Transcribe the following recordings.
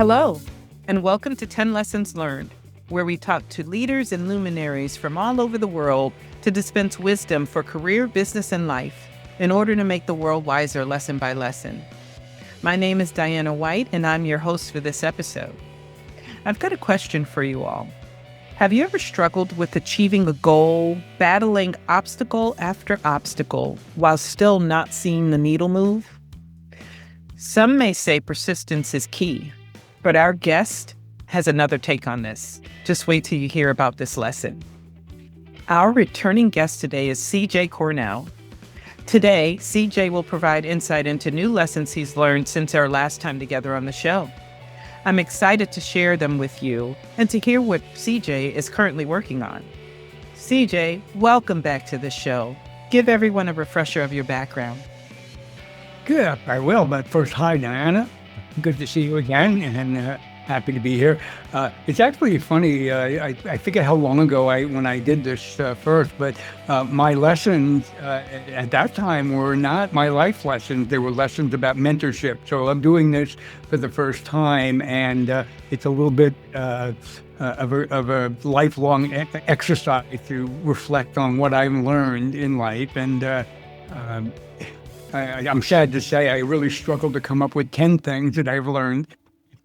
Hello, and welcome to 10 Lessons Learned, where we talk to leaders and luminaries from all over the world to dispense wisdom for career, business, and life in order to make the world wiser lesson by lesson. My name is Diana White, and I'm your host for this episode. I've got a question for you all. Have you ever struggled with achieving a goal, battling obstacle after obstacle, while still not seeing the needle move? Some may say persistence is key, but our guest has another take on this. Just wait till you hear about this lesson. Our returning guest today is CJ Cornell. Today, CJ will provide insight into new lessons he's learned since our last time together on the show. I'm excited to share them with you and to hear what CJ is currently working on. CJ, welcome back to the show. Give everyone a refresher of your background. Good, I will. But first, hi, Diana. Good to see you again, and happy to be here. It's actually funny. I forget how long ago when I did this first, but my lessons at that time were not my life lessons. They were lessons about mentorship. So I'm doing this for the first time, and it's a little bit of a lifelong exercise to reflect on what I've learned in life. And I'm sad to say I really struggled to come up with 10 things that I've learned,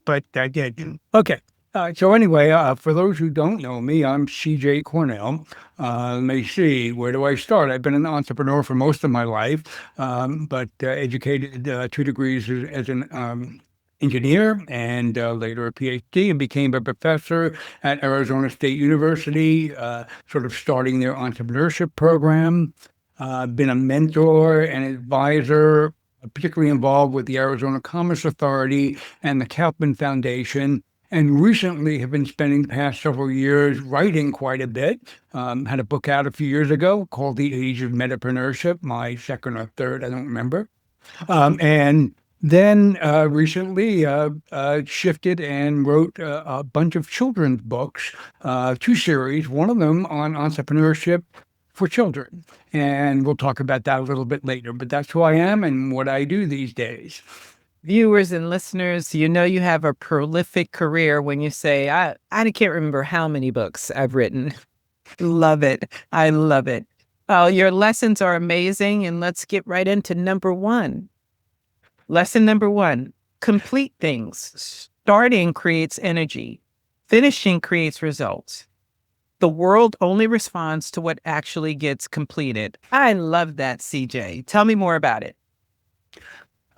but I did. Okay. So anyway, for those who don't know me, I'm CJ Cornell. Let me see, where do I start? I've been an entrepreneur for most of my life, but educated 2 degrees as an engineer and later a PhD, and became a professor at Arizona State University, sort of starting their entrepreneurship program. Been a mentor and advisor, particularly involved with the Arizona Commerce Authority and the Kauffman Foundation, and recently have been spending the past several years writing quite a bit. Had a book out a few years ago called The Age of Entrepreneurship, my second or third, I don't remember. And then recently shifted and wrote a bunch of children's books, 2 series, one of them on entrepreneurship for children. And we'll talk about that a little bit later, but that's who I am and what I do these days. Viewers and listeners, you know you have a prolific career when you say, I can't remember how many books I've written. Love it. I love it. Oh, your lessons are amazing, and let's get right into number 1. Lesson number 1, complete things. Starting creates energy. Finishing creates results. The world only responds to what actually gets completed. I love that, CJ. Tell me more about it.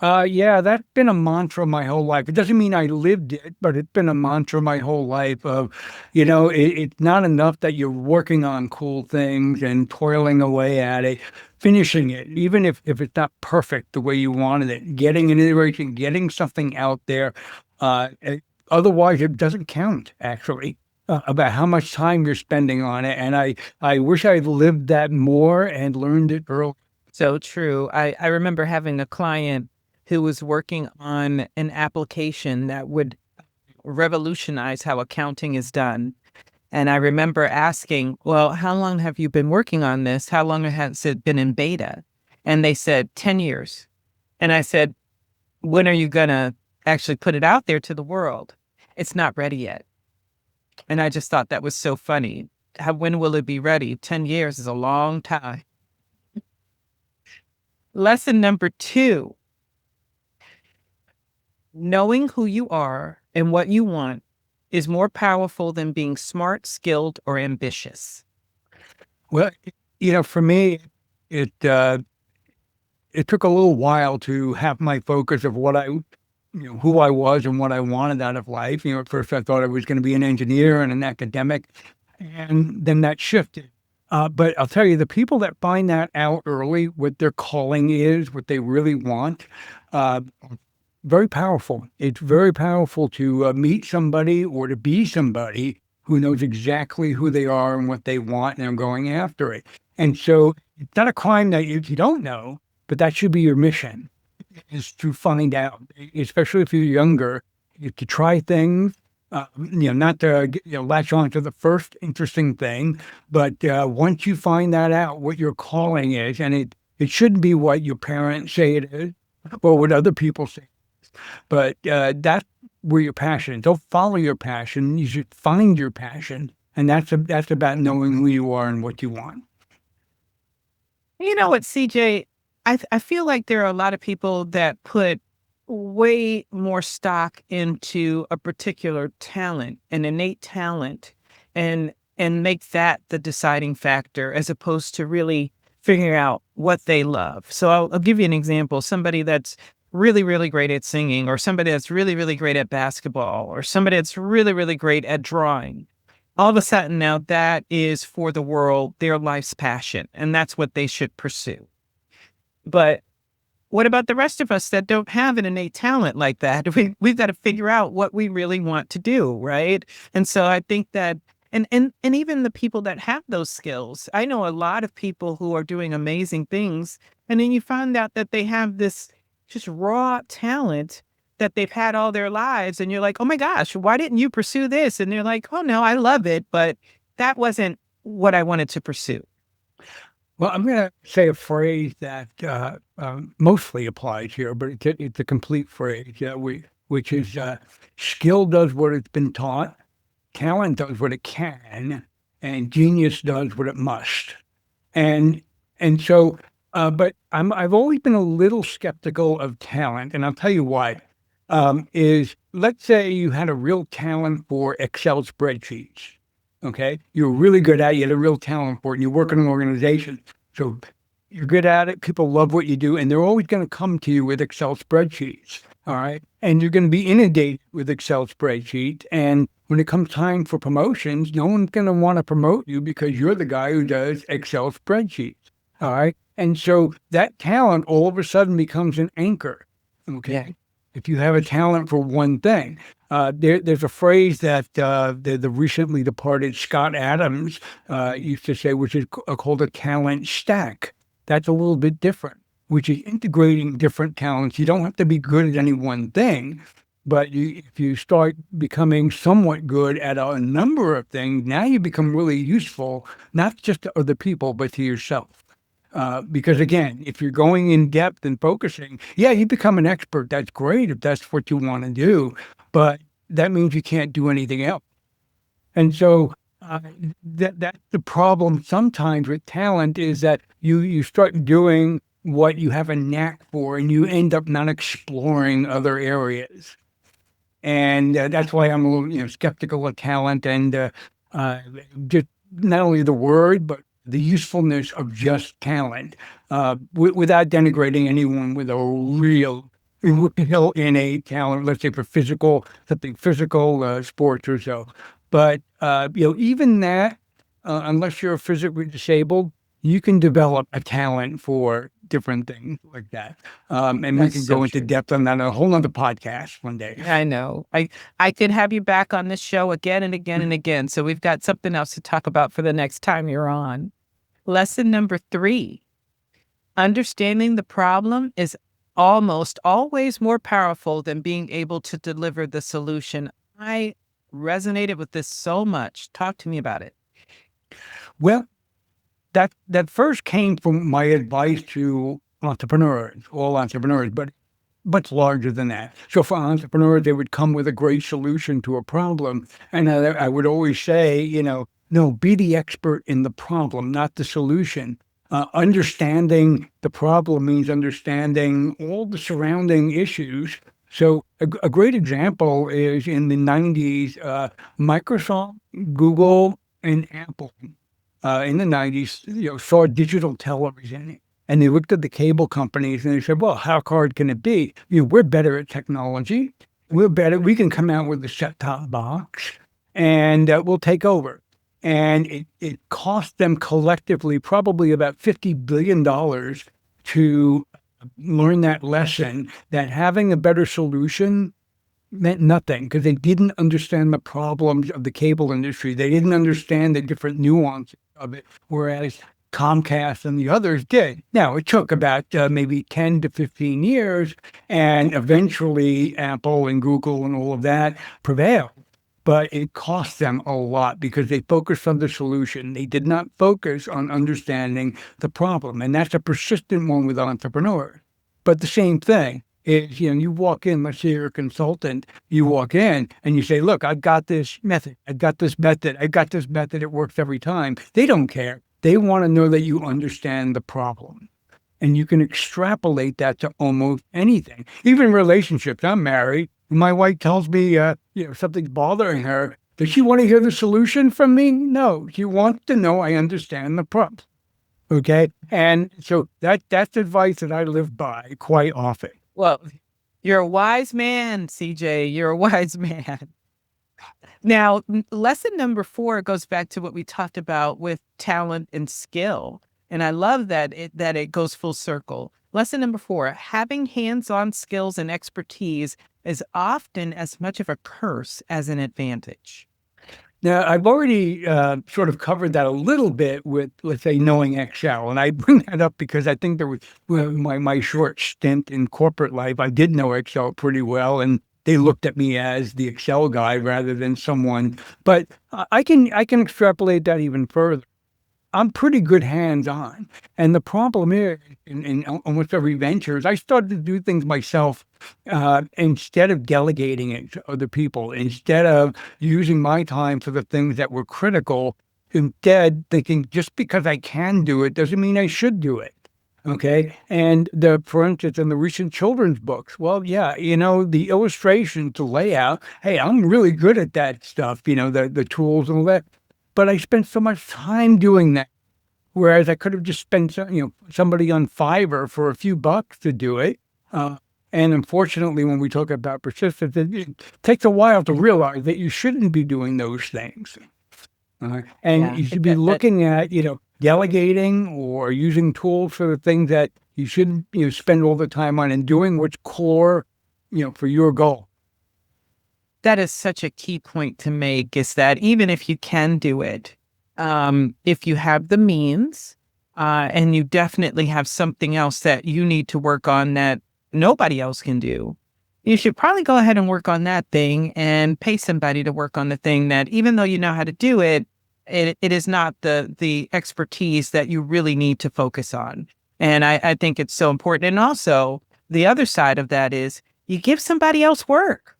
Yeah, that's been a mantra my whole life. It doesn't mean I lived it, but it's been a mantra my whole life of, it's not enough that you're working on cool things and toiling away at it, finishing it, even if it's not perfect the way you wanted it, getting an iteration, getting something out there. Otherwise, it doesn't count, actually. About how much time you're spending on it. And I wish I'd lived that more and learned it early. So true. I remember having a client who was working on an application that would revolutionize how accounting is done. And I remember asking, well, how long have you been working on this? How long has it been in beta? And they said 10 years. And I said, when are you going to actually put it out there to the world? It's not ready yet. And I just thought that was so funny. When will it be ready? 10 years is a long time. Lesson number 2. Knowing who you are and what you want is more powerful than being smart, skilled, or ambitious. Well, for me, it took a little while to have my focus of what who I was and what I wanted out of life. At first I thought I was going to be an engineer and an academic, and then that shifted. But I'll tell you, the people that find that out early, what their calling is, what they really want, very powerful. It's very powerful to meet somebody or to be somebody who knows exactly who they are and what they want, and are going after it. And so it's not a crime that you don't know, but that should be your mission, is to find out, especially if you're younger, to try things, not to latch on to the first interesting thing, but once you find that out, what your calling is, and it shouldn't be what your parents say it is or what other people say, but where your passion is. Don't follow your passion. You should find your passion. And that's about knowing who you are and what you want. You know what, CJ? I feel like there are a lot of people that put way more stock into a particular talent, an innate talent, and make that the deciding factor as opposed to really figuring out what they love. So I'll give you an example. Somebody that's really, really great at singing, or somebody that's really, really great at basketball, or somebody that's really, really great at drawing. All of a sudden now that is for the world, their life's passion, and that's what they should pursue. But what about the rest of us that don't have an innate talent like that? We've got to figure out what we really want to do, right? And so I think that, and even the people that have those skills, I know a lot of people who are doing amazing things, and then you find out that they have this just raw talent that they've had all their lives, and you're like, oh my gosh, why didn't you pursue this? And they're like, oh no, I love it, but that wasn't what I wanted to pursue. Well, I'm going to say a phrase that mostly applies here, but it's a complete phrase, which is skill does what it's been taught, talent does what it can, and genius does what it must. And so, but I've always been a little skeptical of talent, and I'll tell you why. Is let's say you had a real talent for Excel spreadsheets. Okay, you're really good at it. You had a real talent for it, and you work in an organization. So you're good at it. People love what you do, and they're always going to come to you with Excel spreadsheets. All right, and you're going to be inundated with Excel spreadsheets. And when it comes time for promotions, no one's going to want to promote you because you're the guy who does Excel spreadsheets. All right, and so that talent all of a sudden becomes an anchor. Okay. Yeah. If you have a talent for one thing, there's a phrase that the recently departed Scott Adams used to say, which is called a talent stack. That's a little bit different, which is integrating different talents. You don't have to be good at any one thing, but if you start becoming somewhat good at a number of things, now you become really useful, not just to other people, but to yourself. Because again, if you're going in depth and focusing, yeah, you become an expert. That's great if that's what you want to do, but that means you can't do anything else. And so that's the problem sometimes with talent is that you start doing what you have a knack for, and you end up not exploring other areas. And that's why I'm a little skeptical of talent and just not only the word, but the usefulness of just talent, without denigrating anyone with a real innate talent, let's say for something physical, sports or so. But, even that, unless you're physically disabled, you can develop a talent for different things like that. And we can go into depth on that on a whole nother podcast one day. I know. I could have you back on this show again and again and again. So we've got something else to talk about for the next time you're on. Lesson number 3, understanding the problem is almost always more powerful than being able to deliver the solution. I resonated with this so much. Talk to me about it. Well, that first came from my advice to entrepreneurs, all entrepreneurs, but much larger than that. So for entrepreneurs, they would come with a great solution to a problem. And I would always say, no, be the expert in the problem, not the solution. Understanding the problem means understanding all the surrounding issues. So a great example is in the 90s, Microsoft, Google, and Apple in the 90s, saw digital television. And they looked at the cable companies and they said, well, how hard can it be? We're better at technology. We're better. We can come out with a set-top box and we'll take over. And it cost them collectively probably about $50 billion to learn that lesson, that having a better solution meant nothing because they didn't understand the problems of the cable industry. They didn't understand the different nuances of it, whereas Comcast and the others did. Now, it took about maybe 10 to 15 years, and eventually Apple and Google and all of that prevailed. But it cost them a lot because they focused on the solution. They did not focus on understanding the problem. And that's a persistent one with entrepreneurs. But the same thing, is, you walk in, let's say you're a consultant, you walk in and you say, look, I've got this method. I've got this method. I've got this method. It works every time. They don't care. They want to know that you understand the problem. And you can extrapolate that to almost anything, even relationships. I'm married. My wife tells me, something's bothering her. Does she want to hear the solution from me? No, she wants to know I understand the problem. Okay. And so that's advice that I live by quite often. Well, you're a wise man, CJ. You're a wise man. Now, lesson number 4 goes back to what we talked about with talent and skill. And I love that it goes full circle. Lesson number 4, having hands-on skills and expertise is often as much of a curse as an advantage. Now, I've already sort of covered that a little bit with, let's say, knowing Excel. And I bring that up because I think there was my short stint in corporate life. I did know Excel pretty well, and they looked at me as the Excel guy rather than someone. But I can extrapolate that even further. I'm pretty good hands-on. And the problem is, in almost every venture, is I started to do things myself instead of delegating it to other people, instead of using my time for the things that were critical, instead thinking just because I can do it doesn't mean I should do it. Okay. And for instance, in the recent children's books, well, yeah, the illustrations, the layout, hey, I'm really good at that stuff, the tools and all that. But I spent so much time doing that, whereas I could have just spent, somebody on Fiverr for a few bucks to do it. And unfortunately, when we talk about persistence, it takes a while to realize that you shouldn't be doing those things. And you should be looking at, delegating or using tools for the things that you shouldn't, spend all the time on, and doing what's core, for your goal. That is such a key point to make, is that even if you can do it, if you have the means and you definitely have something else that you need to work on that nobody else can do, you should probably go ahead and work on that thing and pay somebody to work on the thing that, even though you know how to do it, it is not the expertise that you really need to focus on. And I think it's so important. And also, the other side of that is you give somebody else work.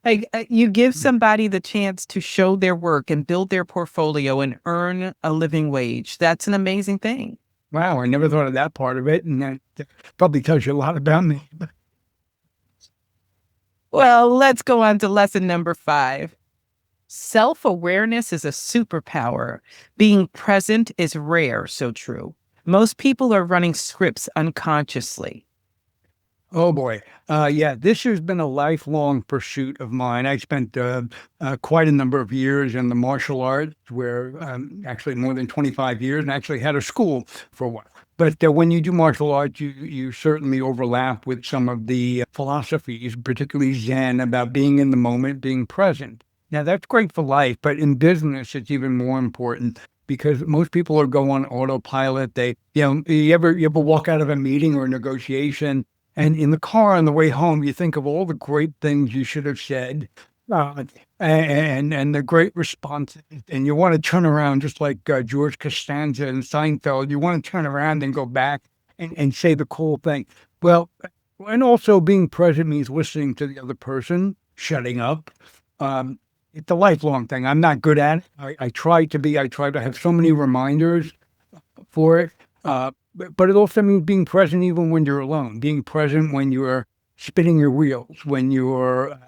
Like, you give somebody the chance to show their work and build their portfolio and earn a living wage. That's an amazing thing. Wow, I never thought of that part of it, and that probably tells you a lot about me. Well, let's go on to lesson number 5. Self-awareness is a superpower. Being present is rare, so true. Most people are running scripts unconsciously. Oh boy. Yeah, this has been a lifelong pursuit of mine. I spent quite a number of years in the martial arts, where actually more than 25 years, and actually had a school for a while. But when you do martial arts, you certainly overlap with some of the philosophies, particularly Zen, about being in the moment, being present. Now, that's great for life, but in business, it's even more important, because most people go on autopilot. You ever walk out of a meeting or a negotiation, and in the car on the way home, you think of all the great things you should have said, and the great responses, and you want to turn around, just like George Costanza and Seinfeld. You want to turn around and go back and say the cool thing. Well, and also being present means listening to the other person, shutting up. It's a lifelong thing. I'm not good at it. I try to have so many reminders for it. But it also means being present even when you're alone, being present when you're spinning your wheels, when you're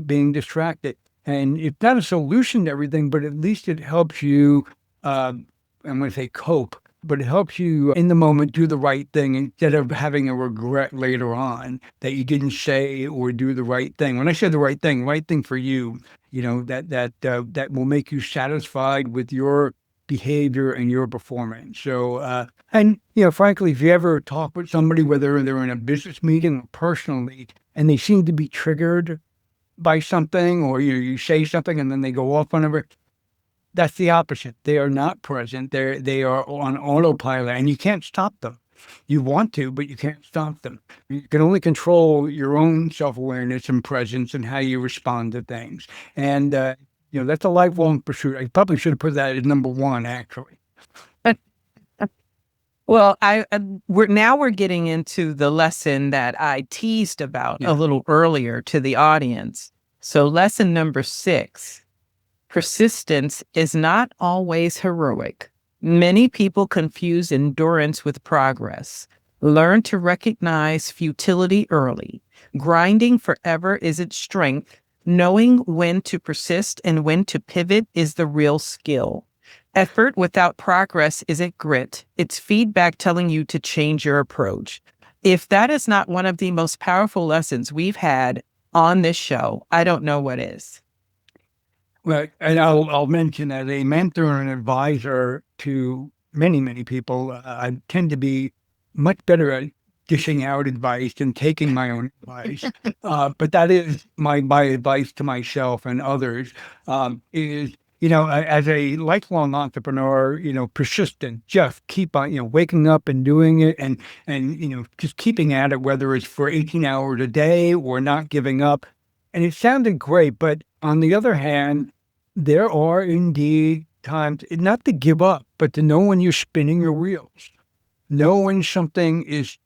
being distracted. And it's not a solution to everything, but at least it helps you, I'm going to say cope, but it helps you in the moment do the right thing, instead of having a regret later on that you didn't say or do the right thing. When I say the right thing for you, that will make you satisfied with your behavior and your performance. So, and frankly, if you ever talk with somebody, whether they're in a business meeting or personally, and they seem to be triggered by something, or you say something and then they go off on it, that's the opposite. They are not present. They are on autopilot, and you can't stop them. You want to, but you can't stop them. You can only control your own self-awareness and presence and how you respond to things. And that's a lifelong pursuit. I probably should have put that as number 1, actually. Well, we're getting into the lesson that I teased about a Yeah. little earlier to the audience. So lesson number 6, persistence is not always heroic. Many people confuse endurance with progress. Learn to recognize futility early. Grinding forever isn't strength. Knowing when to persist and when to pivot is the real skill. Effort without progress isn't grit. It's feedback telling you to change your approach. If that is not one of the most powerful lessons we've had on this show, I don't know what is. Well, and I'll mention as a mentor and advisor to many people, I tend to be much better at dishing out advice than taking my own advice. But that is my advice to myself and others, is, as a lifelong entrepreneur, persistent, just keep on, waking up and doing it and, just keeping at it, whether it's for 18 hours a day or not giving up. And it sounded great, but on the other hand, there are indeed times, not to give up, but to know when you're spinning your wheels, know when something is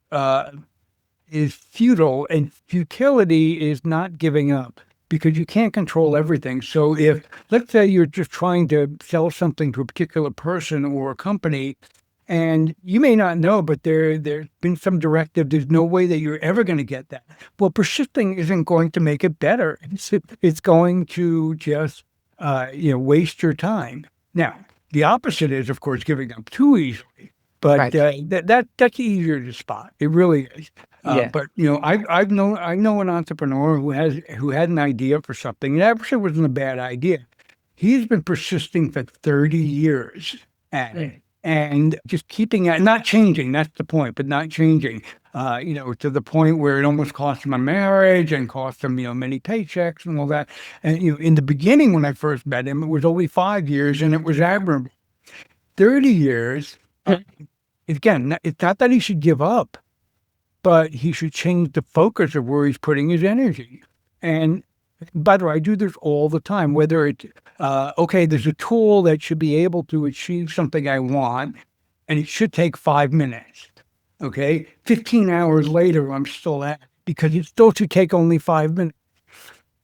futile, and futility is not giving up because you can't control everything. So if, let's say you're just trying to sell something to a particular person or a company, and you may not know, but there's been some directive. There's no way that you're ever going to get that. Well, persisting isn't going to make it better. It's going to just waste your time. Now, the opposite is, of course, giving up too easily. But Right. that's easier to spot. It really is. Yeah. But I know an entrepreneur who had an idea for something. It actually wasn't a bad idea. He's been persisting for 30 years at it and just keeping at, not changing. That's the point, but not changing. To the point where it almost cost him a marriage and cost him, many paychecks and all that. And in the beginning, when I first met him, it was only 5 years, and it was admirable. 30 years. Again, it's not that he should give up, but he should change the focus of where he's putting his energy. And by the way, I do this all the time, whether it's, okay, there's a tool that should be able to achieve something I want, and it should take 5 minutes. Okay. 15 hours later, I'm still at it because it still should take only 5 minutes.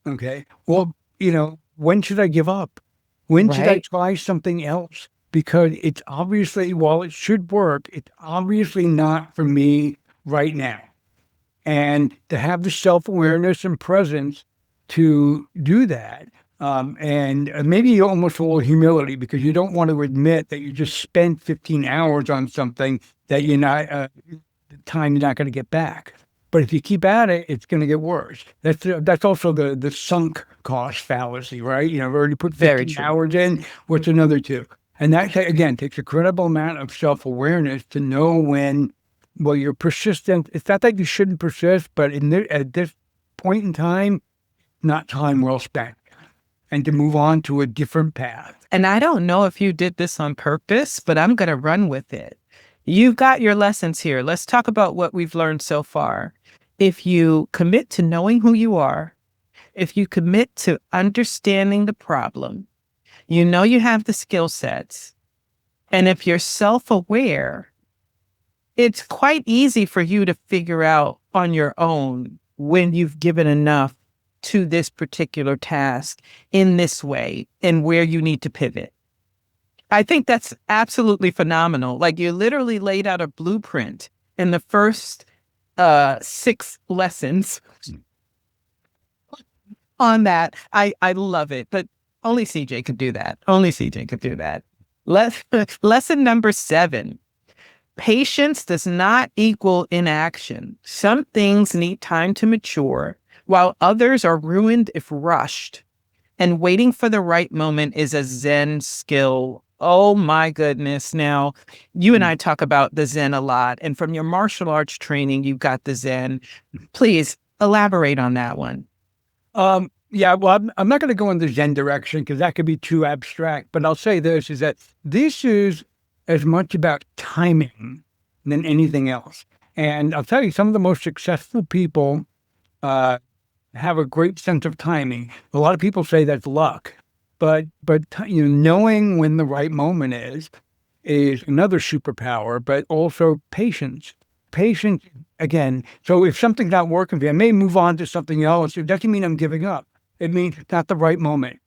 Okay. Well, when should I give up? When should I Right. try something else? Because it's obviously, while it should work, it's obviously not for me right now. And to have the self-awareness and presence to do that, and maybe almost a little humility, because you don't want to admit that you just spent 15 hours on something that you're not, time you're not going to get back. But if you keep at it, it's going to get worse. That's also the sunk cost fallacy, right? I've already put Very 15 true. hours in. What's another two? And that, again, takes a credible amount of self-awareness to know when, well, you're persistent. It's not that you shouldn't persist, but at this point in time, not time well spent, and to move on to a different path. And I don't know if you did this on purpose, but I'm going to run with it. You've got your lessons here. Let's talk about what we've learned so far. If you commit to knowing who you are, if you commit to understanding the problem, you have the skill sets. And if you're self-aware, it's quite easy for you to figure out on your own when you've given enough to this particular task in this way and where you need to pivot. I think that's absolutely phenomenal. Like, you literally laid out a blueprint in the first 6 lessons on that. I love it, but only CJ could do that. Only CJ could do that. Lesson number 7. Patience does not equal inaction. Some things need time to mature, while others are ruined if rushed. And waiting for the right moment is a Zen skill. Oh my goodness. Now, you and I talk about the Zen a lot. And from your martial arts training, you've got the Zen. Please elaborate on that one. Yeah, well, I'm not going to go in the Zen direction because that could be too abstract. But I'll say this is that this is as much about timing than anything else. And I'll tell you, some of the most successful people have a great sense of timing. A lot of people say that's luck, but knowing when the right moment is, is another superpower, but also patience. Patience, again. So if something's not working for me, I may move on to something else. It doesn't mean I'm giving up. It means it's not the right moment.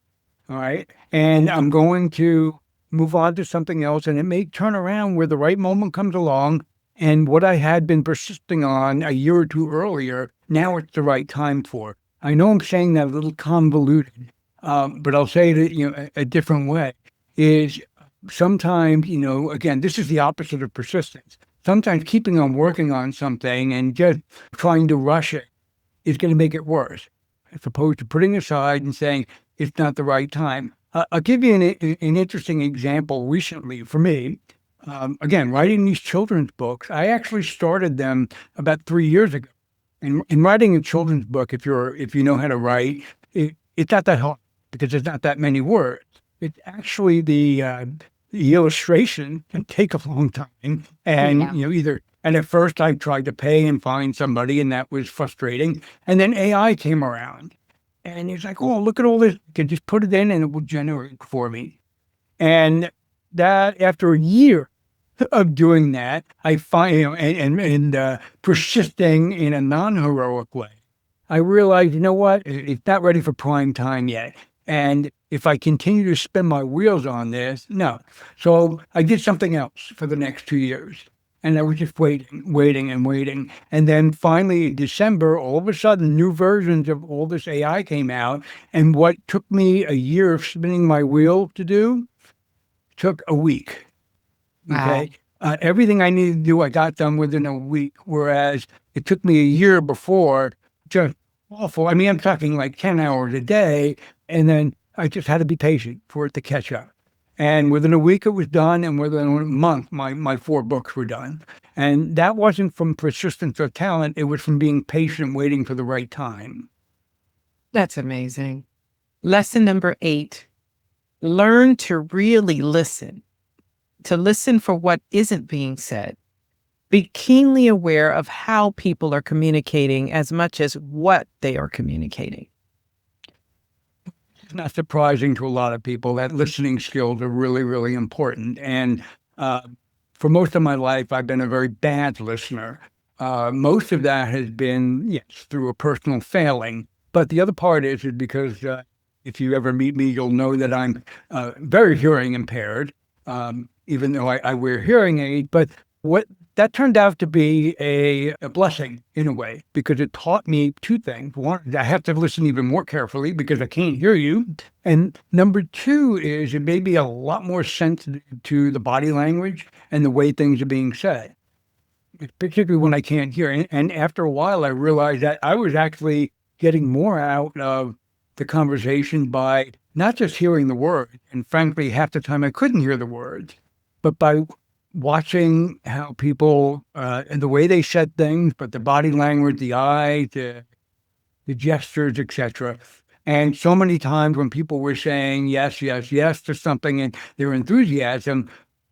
All right. And I'm going to move on to something else, and it may turn around where the right moment comes along. And what I had been persisting on a year or two earlier, now it's the right time for. I know I'm saying that a little convoluted, but I'll say it a different way. Is sometimes, again, this is the opposite of persistence. Sometimes keeping on working on something and just trying to rush it is going to make it worse, as opposed to putting aside and saying it's not the right time. I'll give you an interesting example recently for me. Again, writing these children's books, I actually started them about 3 years ago. And in writing a children's book, if you know how to write, it's not that hard because there's not that many words. It's actually the illustration can take a long time, and And at first, I tried to pay and find somebody, and that was frustrating. And then AI came around, and it's like, oh, look at all this! You can just put it in, and it will generate for me. And that after a year of doing that, I find and persisting in a non-heroic way, I realized, you know what? It's not ready for prime time yet. And if I continue to spin my wheels on this, no. So I did something else for the next 2 years. And I was just waiting. And then finally in December, all of a sudden, new versions of all this AI came out. And what took me a year of spinning my wheel to do took a week. Okay. Wow. Everything I needed to do, I got done within a week, whereas it took me a year before, just awful. I mean, I'm talking like 10 hours a day, and then I just had to be patient for it to catch up. And within a week, it was done, and within a month, my 4 books were done. And that wasn't from persistence or talent. It was from being patient, waiting for the right time. That's amazing. Lesson number 8, learn to really listen. To listen for what isn't being said. Be keenly aware of how people are communicating as much as what they are communicating. It's not surprising to a lot of people that listening skills are really, really important. And for most of my life, I've been a very bad listener. Most of that has been, yes, through a personal failing. But the other part is because if you ever meet me, you'll know that I'm very hearing impaired. Even though I wear hearing aids, but what that turned out to be a blessing in a way, because it taught me 2 things. One, I have to listen even more carefully because I can't hear you. And number 2 is it made me a lot more sensitive to the body language and the way things are being said, particularly when I can't hear. And after a while, I realized that I was actually getting more out of the conversation by not just hearing the word. And frankly, half the time I couldn't hear the words. But by watching how people and the way they said things, but the body language, the eyes, the gestures, etc. And so many times when people were saying yes, yes, yes to something and their enthusiasm,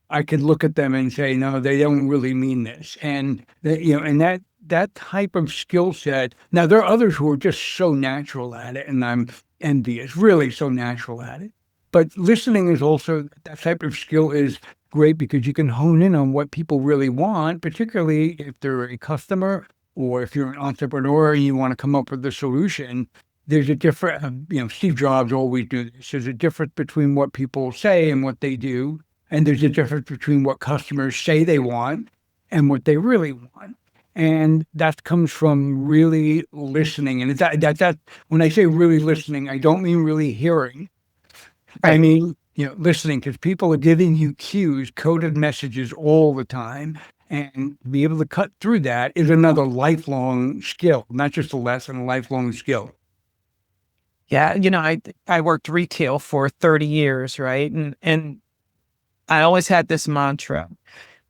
I could look at them and say, no, they don't really mean this. And that type of skill set. Now there are others who are just so natural at it, and I'm envious, really so natural at it. But listening is also, that type of skill is great because you can hone in on what people really want, particularly if they're a customer or if you're an entrepreneur and you want to come up with a solution. There's a different, Steve Jobs always knew this. There's a difference between what people say and what they do. And there's a difference between what customers say they want and what they really want. And that comes from really listening. And that when I say really listening, I don't mean really hearing. I mean, listening, because people are giving you cues, coded messages all the time. And to be able to cut through that is another lifelong skill, not just a lesson, a lifelong skill. Yeah, I worked retail for 30 years, right? And I always had this mantra,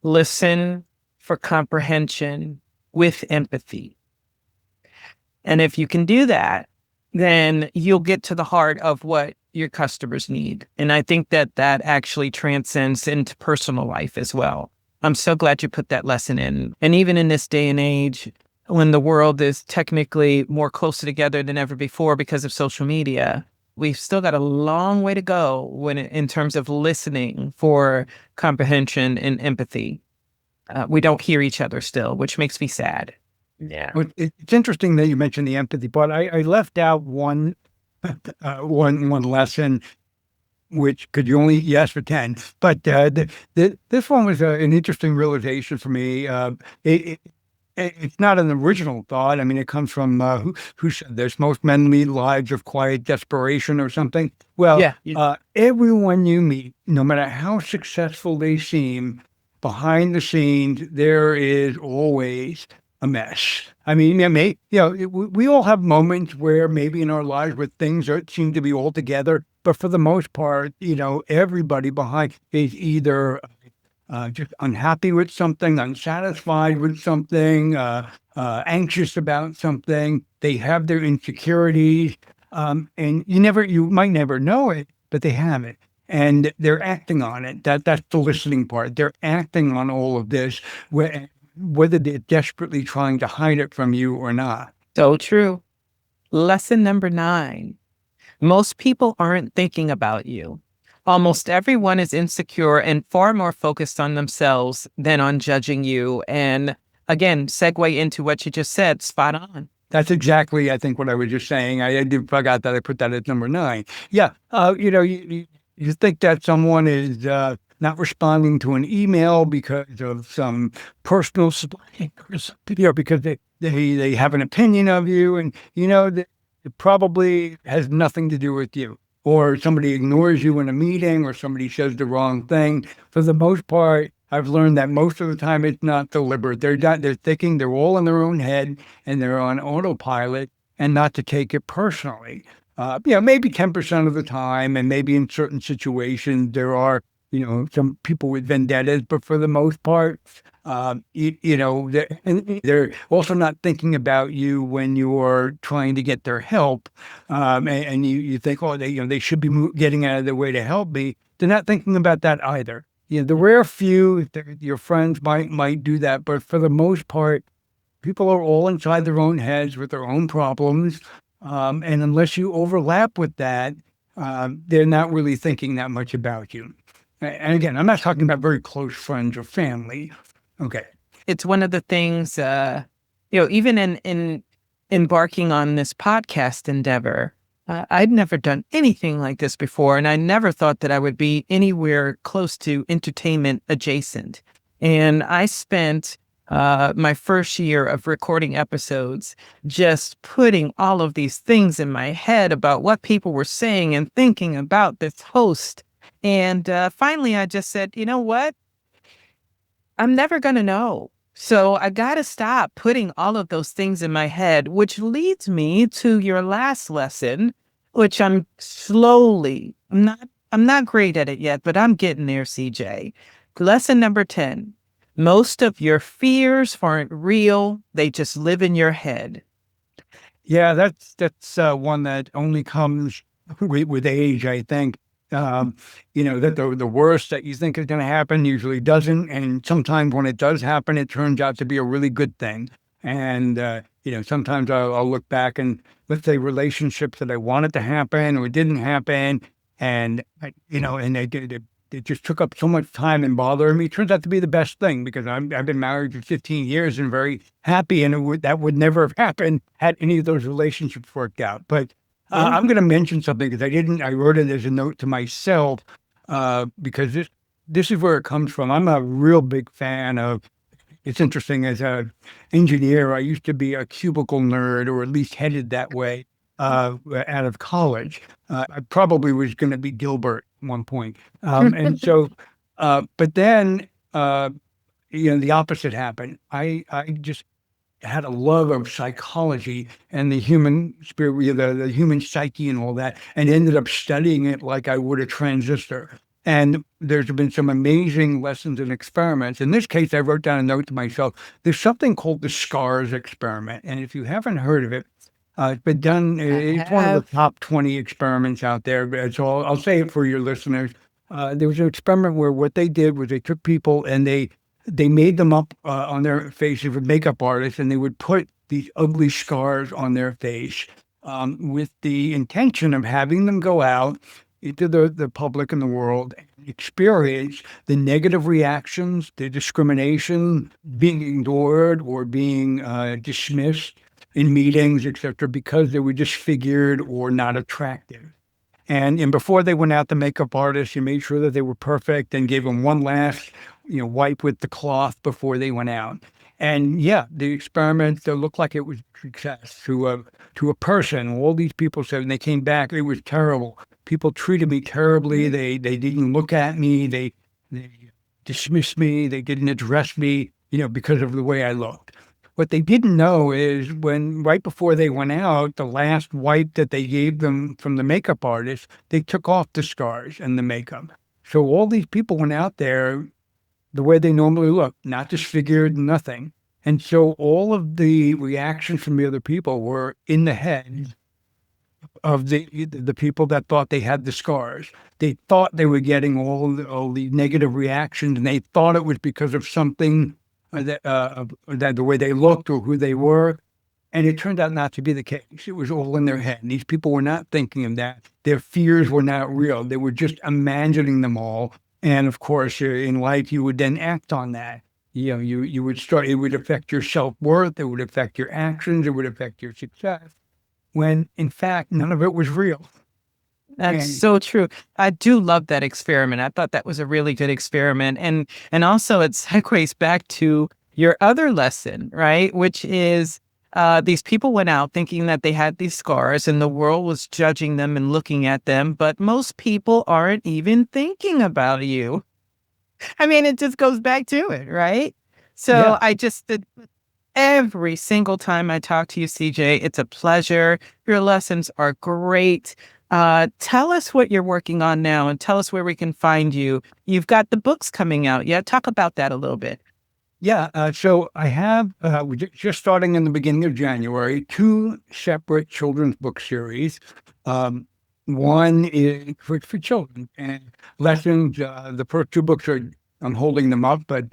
listen for comprehension with empathy. And if you can do that, then you'll get to the heart of what your customers need. And I think that actually transcends into personal life as well. I'm so glad you put that lesson in. And even in this day and age, when the world is technically more closer together than ever before because of social media, we've still got a long way to go in terms of listening for comprehension and empathy. We don't hear each other still, which makes me sad. Yeah. Well, it's interesting that you mentioned the empathy part. I left out one lesson, which could you only yes for 10, but this one was an interesting realization for me. It's not an original thought. I mean, it comes from who said this? Most men lead lives of quiet desperation or something. Well, everyone you meet, no matter how successful they seem, behind the scenes, there is always a mess. I mean, we all have moments where maybe in our lives where things seem to be all together, but for the most part, everybody behind is either just unhappy with something, unsatisfied with something, anxious about something. They have their insecurities, and you might never know it, but they have it. And they're acting on it. That's the listening part. They're acting on all of this, whether they're desperately trying to hide it from you or not. So true. Lesson number 9. Most people aren't thinking about you. Almost everyone is insecure and far more focused on themselves than on judging you. And again, segue into what you just said, spot on. That's exactly, I think, what I was just saying. I forgot that I put that at number 9. Yeah, you think that someone is not responding to an email because of some personal something, because they have an opinion of you, and that it probably has nothing to do with you. Or somebody ignores you in a meeting, or somebody says the wrong thing. For the most part, I've learned that most of the time it's not deliberate. They're thinking, they're all in their own head and they're on autopilot, and not to take it personally. Maybe 10% of the time, and maybe in certain situations there are, some people with vendettas, but for the most part, they're also not thinking about you when you're trying to get their help, and you think, oh, they should be getting out of their way to help me. They're not thinking about that either. The rare few, your friends might do that, but for the most part, people are all inside their own heads with their own problems. And unless you overlap with that, they're not really thinking that much about you. And again, I'm not talking about very close friends or family. Okay. It's one of the things, even in embarking on this podcast endeavor, I'd never done anything like this before, and I never thought that I would be anywhere close to entertainment adjacent. And I spent my first year of recording episodes, just putting all of these things in my head about what people were saying and thinking about this host. And finally, I just said, you know what? I'm never going to know. So I got to stop putting all of those things in my head, which leads me to your last lesson, which I'm not great at it yet, but I'm getting there, CJ. Lesson number 10. Most of your fears aren't real. They just live in your head. Yeah, that's one that only comes with age, I think. That the worst that you think is going to happen usually doesn't. And sometimes when it does happen, it turns out to be a really good thing. And, sometimes I'll look back and let's say relationships that I wanted to happen or didn't happen. And, and it just took up so much time and bothering me. It turns out to be the best thing because I've been married for 15 years and very happy. And that would never have happened had any of those relationships worked out. But I'm going to mention something because I wrote it as a note to myself because this is where it comes from. I'm a real big fan of, it's interesting, as an engineer, I used to be a cubicle nerd, or at least headed that way out of college. I probably was going to be Gilbert at one point. And so, but then, the opposite happened. I just had a love of psychology and the human spirit, the human psyche and all that, and ended up studying it like I would a transistor. And there's been some amazing lessons and experiments. In this case, I wrote down a note to myself. There's something called the SCARS experiment. And if you haven't heard of it, it's been done. It's one of the top 20 experiments out there. So I'll say it for your listeners. There was an experiment where what they did was they took people and they made them up on their faces with makeup artists, and they would put these ugly scars on their face with the intention of having them go out into the public and the world and experience the negative reactions, the discrimination, being ignored or being dismissed in meetings, etc., because they were disfigured or not attractive. And before they went out, the makeup artist, you made sure that they were perfect and gave them one last, wipe with the cloth before they went out. And yeah, the experiment looked like it was a success to a person. All these people said when they came back, it was terrible. People treated me terribly. They didn't look at me. They dismissed me. They didn't address me, because of the way I looked. What they didn't know is right before they went out, the last wipe that they gave them from the makeup artist, they took off the scars and the makeup. So all these people went out there the way they normally look, not disfigured, nothing. And so all of the reactions from the other people were in the head of the people that thought they had the scars. They thought they were getting all the negative reactions, and they thought it was because of something that the way they looked or who they were. And it turned out not to be the case. It was all in their head. These people were not thinking of that. Their fears were not real. They were just imagining them all. And of course, in life, you would then act on that. You would start, it would affect your self-worth. It would affect your actions. It would affect your success. When in fact, none of it was real. That's so true. I do love that experiment. I thought that was a really good experiment. And also it segues back to your other lesson, right? Which is these people went out thinking that they had these scars and the world was judging them and looking at them. But most people aren't even thinking about you. I mean, it just goes back to it, right? So yeah. Every single time I talk to you, CJ, it's a pleasure. Your lessons are great. Tell us what you're working on now and tell us where we can find you. You've got the books coming out. Yeah, talk about that a little bit. Yeah, so I have, just starting in the beginning of January, 2 separate children's book series. One is for children and lessons. The first 2 books I'm holding them up, but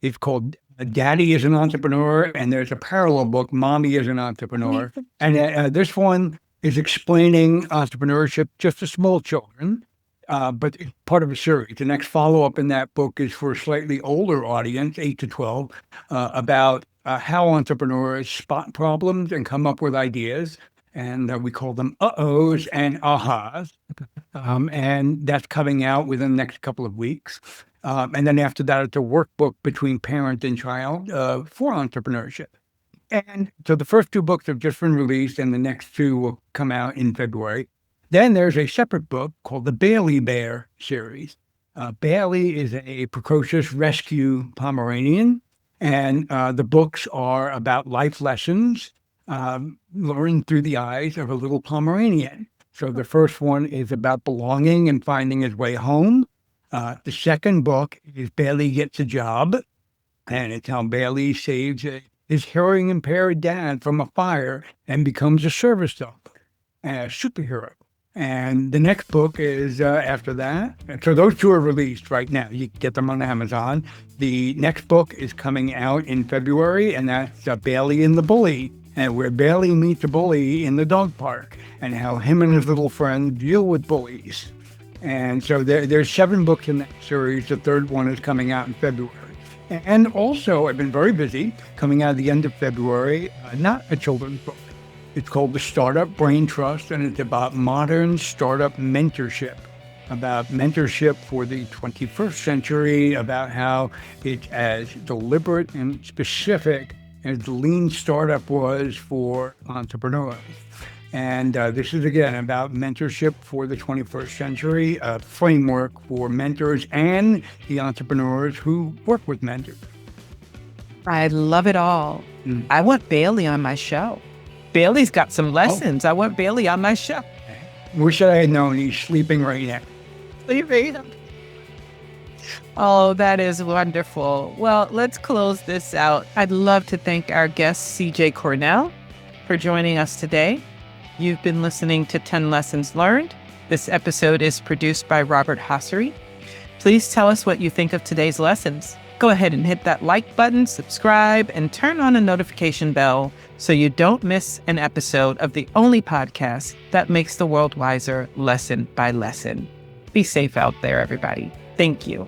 it's called Daddy is an Entrepreneur, and there's a parallel book, Mommy is an Entrepreneur. And this one is explaining entrepreneurship just to small children, but it's part of a series. The next follow-up in that book is for a slightly older audience, 8 to 12, about how entrepreneurs spot problems and come up with ideas. And we call them uh-ohs and ahas. And that's coming out within the next couple of weeks. And then after that, it's a workbook between parent and child for entrepreneurship. And so the first 2 books have just been released, and the next 2 will come out in February. Then there's a separate book called the Bailey Bear series. Bailey is a precocious rescue Pomeranian, and the books are about life lessons learned through the eyes of a little Pomeranian. So the first one is about belonging and finding his way home. The second book is Bailey Gets a Job, and it's how Bailey saves his hearing-impaired dad from a fire and becomes a service dog, a superhero. And the next book is after that. And so those 2 are released right now. You can get them on Amazon. The next book is coming out in February, and that's Bailey and the Bully, and where Bailey meets a bully in the dog park and how him and his little friend deal with bullies. And so there's 7 books in that series. The third one is coming out in February. And also, I've been very busy coming out at the end of February, not a children's book. It's called The Startup Brain Trust, and it's about modern startup mentorship, about mentorship for the 21st century, about how it's as deliberate and specific as the lean startup was for entrepreneurs. And this is, again, about mentorship for the 21st century, a framework for mentors and the entrepreneurs who work with mentors. I love it all. I want Bailey on my show. Bailey's got some lessons. I want Bailey on my show. Wish I had known. He's sleeping right now. Sleeping? Oh, that is wonderful. Well, let's close this out. I'd love to thank our guest, CJ Cornell, for joining us today. You've been listening to 10 Lessons Learned. This episode is produced by Robert Hossery. Please tell us what you think of today's lessons. Go ahead and hit that like button, subscribe, and turn on a notification bell so you don't miss an episode of the only podcast that makes the world wiser lesson by lesson. Be safe out there, everybody. Thank you.